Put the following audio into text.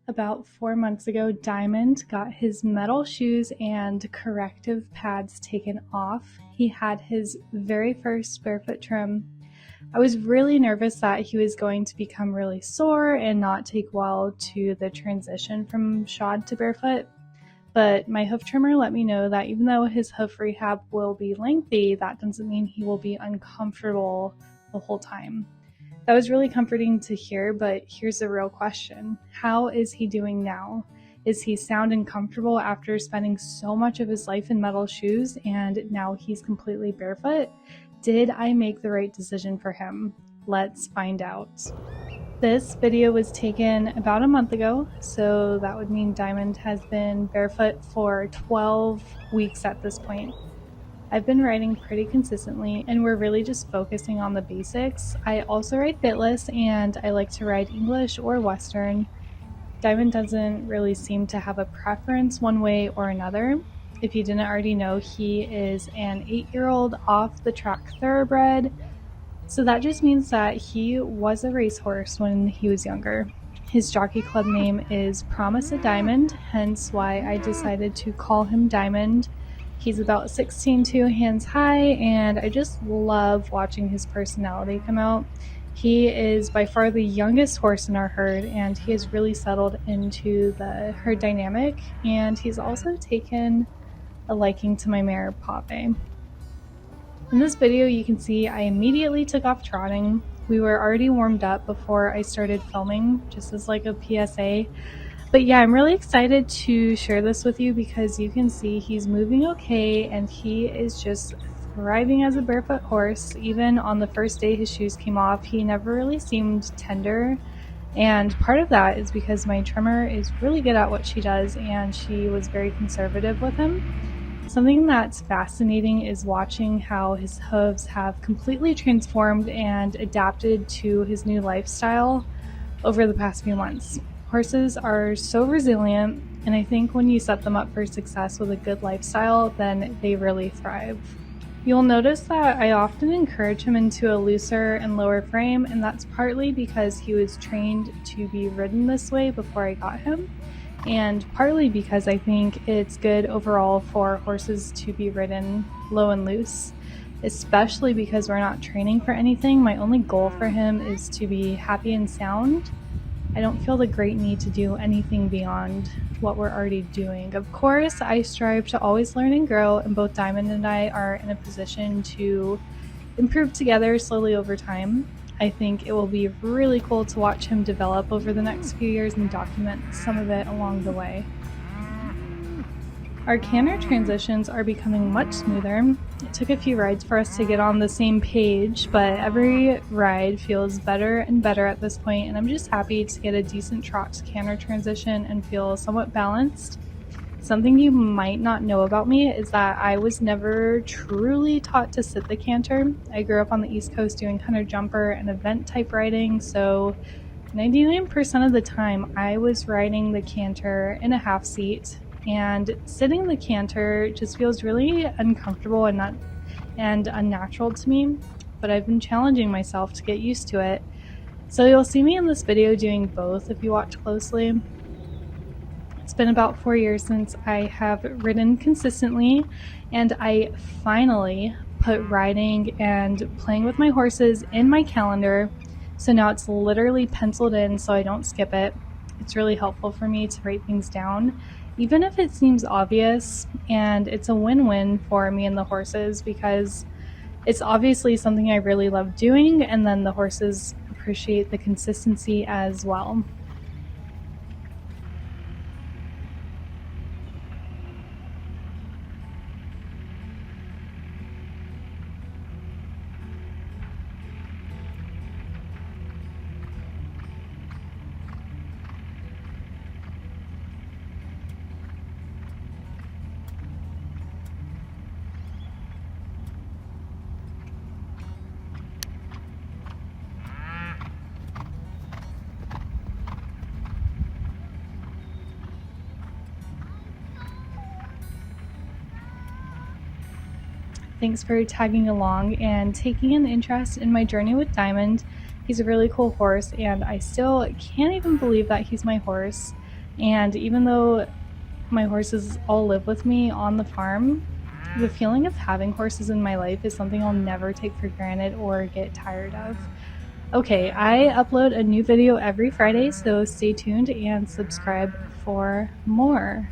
About 4 months ago, Diamond got his metal shoes and corrective pads taken off. He had his very first barefoot trim. I was really nervous that he was going to become really sore and not take well to the transition from shod to barefoot. But my hoof trimmer let me know that even though his hoof rehab will be lengthy, that doesn't mean he will be uncomfortable the whole time. That was really comforting to hear, but here's the real question. How is he doing now? Is he sound and comfortable after spending so much of his life in metal shoes and now he's completely barefoot? Did I make the right decision for him? Let's find out. This video was taken about a month ago, so that would mean Diamond has been barefoot for 12 weeks at this point. I've been riding pretty consistently and we're really just focusing on the basics. I also ride bitless and I like to ride English or Western. Diamond doesn't really seem to have a preference one way or another. If you didn't already know, he is an 8-year-old off the track thoroughbred. So that just means that he was a racehorse when he was younger. His jockey club name is Promise a Diamond, hence why I decided to call him Diamond. He's about 16'2", hands high, and I just love watching his personality come out. He is by far the youngest horse in our herd, and he has really settled into the herd dynamic, and he's also taken a liking to my mare, Pave. In this video, you can see I immediately took off trotting. We were already warmed up before I started filming, just as like a PSA. But yeah, I'm really excited to share this with you because you can see he's moving okay and he is just thriving as a barefoot horse. Even on the first day his shoes came off, he never really seemed tender. And part of that is because my trimmer is really good at what she does and she was very conservative with him. Something that's fascinating is watching how his hooves have completely transformed and adapted to his new lifestyle over the past few months. Horses are so resilient, and I think when you set them up for success with a good lifestyle, then they really thrive. You'll notice that I often encourage him into a looser and lower frame, and that's partly because he was trained to be ridden this way before I got him, and partly because I think it's good overall for horses to be ridden low and loose, especially because we're not training for anything. My only goal for him is to be happy and sound. I don't feel the great need to do anything beyond what we're already doing. Of course, I strive to always learn and grow, and both Diamond and I are in a position to improve together slowly over time. I think it will be really cool to watch him develop over the next few years and document some of it along the way. Our canter transitions are becoming much smoother. It took a few rides for us to get on the same page, but every ride feels better and better at this point, and I'm just happy to get a decent trot to canter transition and feel somewhat balanced. Something you might not know about me is that I was never truly taught to sit the canter. I grew up on the East Coast doing hunter jumper and event type riding, so 99% of the time I was riding the canter in a half seat. And sitting the canter just feels really uncomfortable and unnatural to me, but I've been challenging myself to get used to it. So you'll see me in this video doing both if you watch closely. It's been about 4 years since I have ridden consistently, and I finally put riding and playing with my horses in my calendar, so now it's literally penciled in so I don't skip it. It's really helpful for me to write things down, even if it seems obvious, and it's a win-win for me and the horses because it's obviously something I really love doing, and then the horses appreciate the consistency as well. Thanks for tagging along and taking an interest in my journey with Diamond. He's a really cool horse, and I still can't even believe that he's my horse. And even though my horses all live with me on the farm, the feeling of having horses in my life is something I'll never take for granted or get tired of. Okay, I upload a new video every Friday, so stay tuned and subscribe for more.